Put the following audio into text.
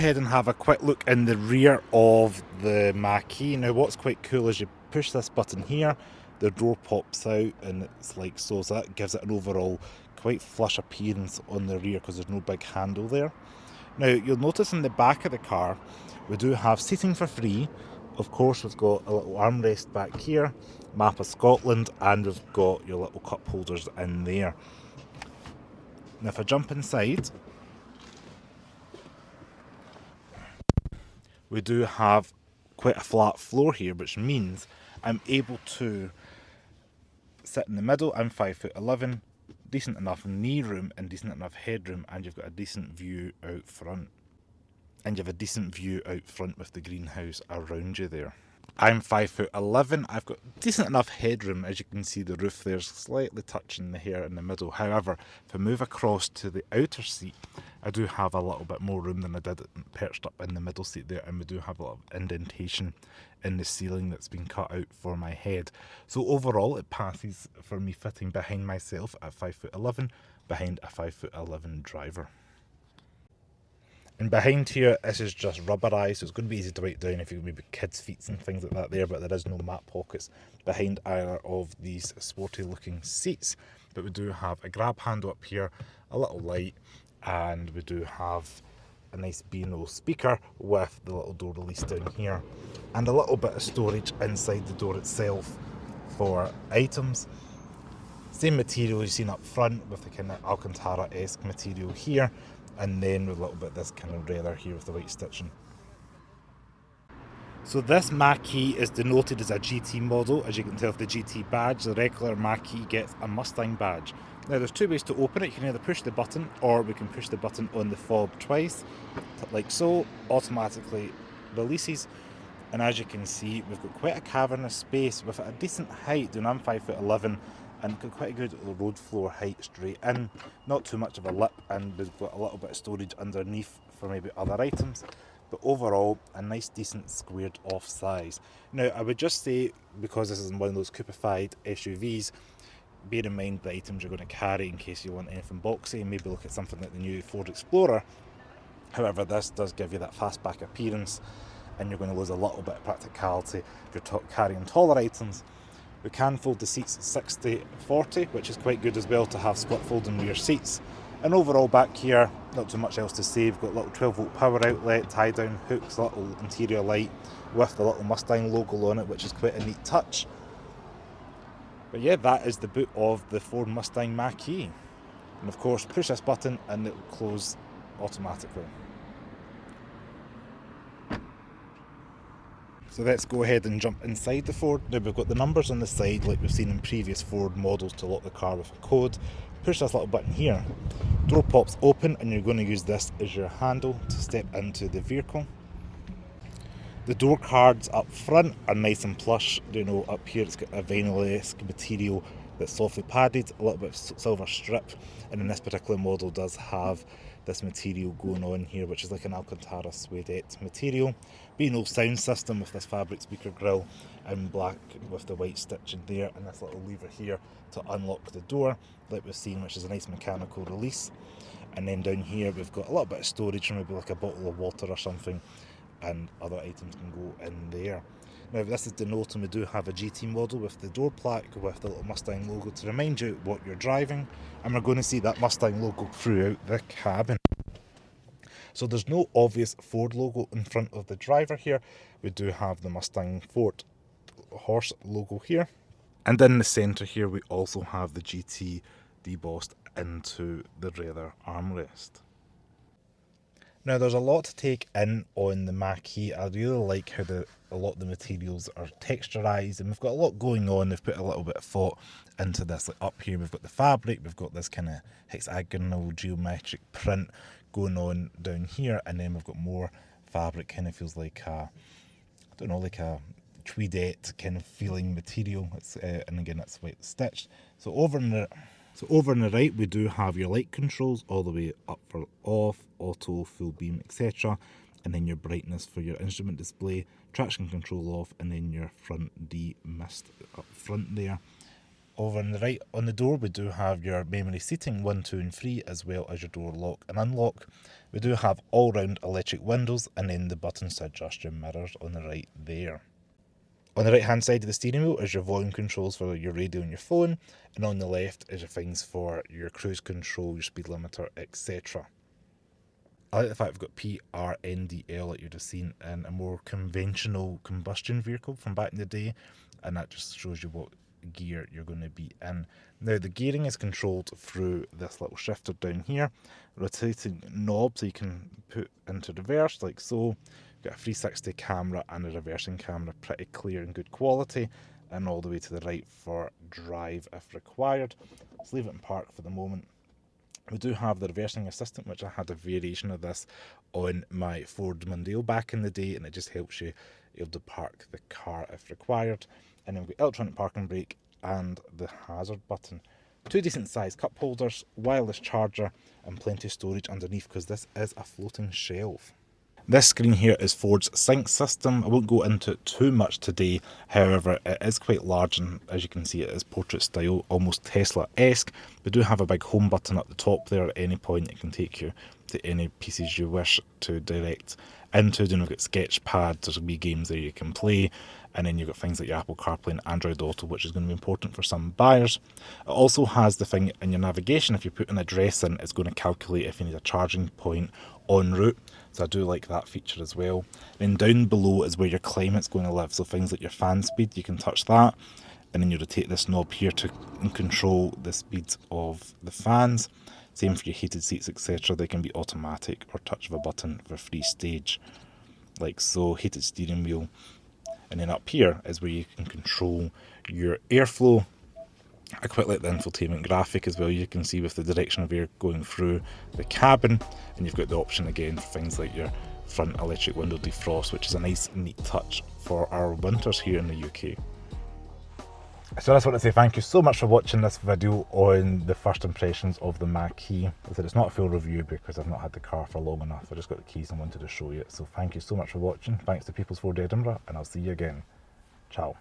ahead and have a quick look in the rear of the Mach-E. Now what's quite cool is you push this button here, the door pops out and it's like so that gives it an overall quite flush appearance on the rear because there's no big handle there. Now you'll notice in the back of the car we do have seating for free. Of course we've got a little armrest back here, map of Scotland, and we've got your little cup holders in there. Now if I jump inside, we do have quite a flat floor here, which means I'm able to sit in the middle. I'm 5'11", decent enough knee room and decent enough headroom, and you've got a decent view out front. And you have a decent view out front with the greenhouse around you there. I'm 5'11", I've got decent enough headroom. As you can see, the roof there's slightly touching the hair in the middle. However, if I move across to the outer seat, I do have a little bit more room than I did perched up in the middle seat there, and we do have a lot of indentation in the ceiling that's been cut out for my head. So overall it passes for me fitting behind myself at 5'11", behind a 5'11" driver. And behind here, this is just rubberised, so it's going to be easy to write down if you maybe kids' feet and things like that there, but there is no mat pockets behind either of these sporty looking seats. But we do have a grab handle up here, a little light, and we do have a nice B&O speaker with the little door release down here, and a little bit of storage inside the door itself for items. Same material you've seen up front with the kind of Alcantara-esque material here, and then with a little bit of this kind of leather here with the white stitching. So this Mach-E is denoted as a GT model, as you can tell with the GT badge. The regular Mach-E gets a Mustang badge. Now there's two ways to open it. You can either push the button, or we can push the button on the fob twice, like so, automatically releases. And as you can see, we've got quite a cavernous space with a decent height, and I'm 5'11", and got quite a good road floor height straight in, not too much of a lip, and we've got a little bit of storage underneath for maybe other items, but overall a nice decent squared off size. Now I would just say, because this is one of those coupified SUVs, bear in mind the items you're going to carry in case you want anything boxy. Maybe look at something like the new Ford Explorer. However, this does give you that fastback appearance, and you're going to lose a little bit of practicality if you're carrying taller items. We can fold the seats 60-40, which is quite good as well to have split folding rear seats. And overall back here, not too much else to say. We've got a little 12-volt power outlet, tie-down hooks, a little interior light with the little Mustang logo on it, which is quite a neat touch. But yeah, that is the boot of the Ford Mustang Mach-E. And of course, push this button and it will close automatically. So let's go ahead and jump inside the Ford. Now we've got the numbers on the side like we've seen in previous Ford models to lock the car with a code. Push this little button here, door pops open, and you're going to use this as your handle to step into the vehicle. The door cards up front are nice and plush. You know, up here it's got a vinyl-esque material that's softly padded, a little bit of silver strip, and in this particular model does have this material going on here, which is like an Alcantara suedette material. B&O sound system with this fabric speaker grille in black with the white stitching there, and this little lever here to unlock the door like we've seen, which is a nice mechanical release. And then down here we've got a little bit of storage, maybe like a bottle of water or something, and other items can go in there. Now this is denoting we do have a GT model with the door plaque with the little Mustang logo to remind you what you're driving, and we're going to see that Mustang logo throughout the cabin. So there's no obvious Ford logo in front of the driver here. We do have the Mustang Ford horse logo here, and in the centre here we also have the GT debossed into the rear armrest. Now there's a lot to take in on the Mach-E. I really like how a lot of the materials are texturised, and we've got a lot going on. They've put a little bit of thought into this. Like up here we've got the fabric, we've got this kind of hexagonal geometric print going on down here, and then we've got more fabric, kind of feels like a, I don't know, like a tweedette kind of feeling material. It's and again that's white stitched. So over on the right we do have your light controls all the way up for off, auto, full beam, etc. And then your brightness for your instrument display, traction control off, and then your front D mist up front there. Over on the right on the door, we do have your memory seating 1, 2 and 3, as well as your door lock and unlock. We do have all round electric windows, and then the buttons to adjust your mirrors on the right there. On the right hand side of the steering wheel is your volume controls for your radio and your phone, and on the left is your things for your cruise control, your speed limiter, etc. I like the fact we've got PRNDL that you'd have seen in a more conventional combustion vehicle from back in the day, and that just shows you what gear you're going to be in. Now the gearing is controlled through this little shifter down here, rotating knob so you can put into reverse like so. Got a 360 camera and a reversing camera, pretty clear and good quality, and all the way to the right for drive if required. Let's leave it in park for the moment. We do have the reversing assistant, which I had a variation of this on my Ford Mondeo back in the day, and it just helps you able to park the car if required. And then we've got electronic parking brake and the hazard button. 2 decent sized cup holders, wireless charger, and plenty of storage underneath because this is a floating shelf. This screen here is Ford's sync system. I won't go into it too much today, however it is quite large, and as you can see it is portrait style, almost Tesla-esque. We do have a big home button at the top there. At any point it can take you to any pieces you wish to direct into. Then we've got sketch pads, there's wee games there you can play, and then you've got things like your Apple CarPlay and Android Auto, which is going to be important for some buyers. It also has the thing in your navigation, if you put an address in, it's going to calculate if you need a charging point en route. So I do like that feature as well. Then down below is where your climate's going to live. So things like your fan speed, you can touch that. And then you rotate this knob here to control the speed of the fans. Same for your heated seats, etc. They can be automatic or touch of a button for free stage. Like so, heated steering wheel. And then up here is where you can control your airflow. I quite like the infotainment graphic as well. You can see with the direction of air going through the cabin, and you've got the option again for things like your front electric window defrost, which is a nice neat touch for our winters here in the UK. So I just want to say thank you so much for watching this video on the first impressions of the Mach-E. I said it's not a full review because I've not had the car for long enough. I just got the keys and wanted to show you it. So thank you so much for watching. Thanks to People's Ford Edinburgh, and I'll see you again. Ciao.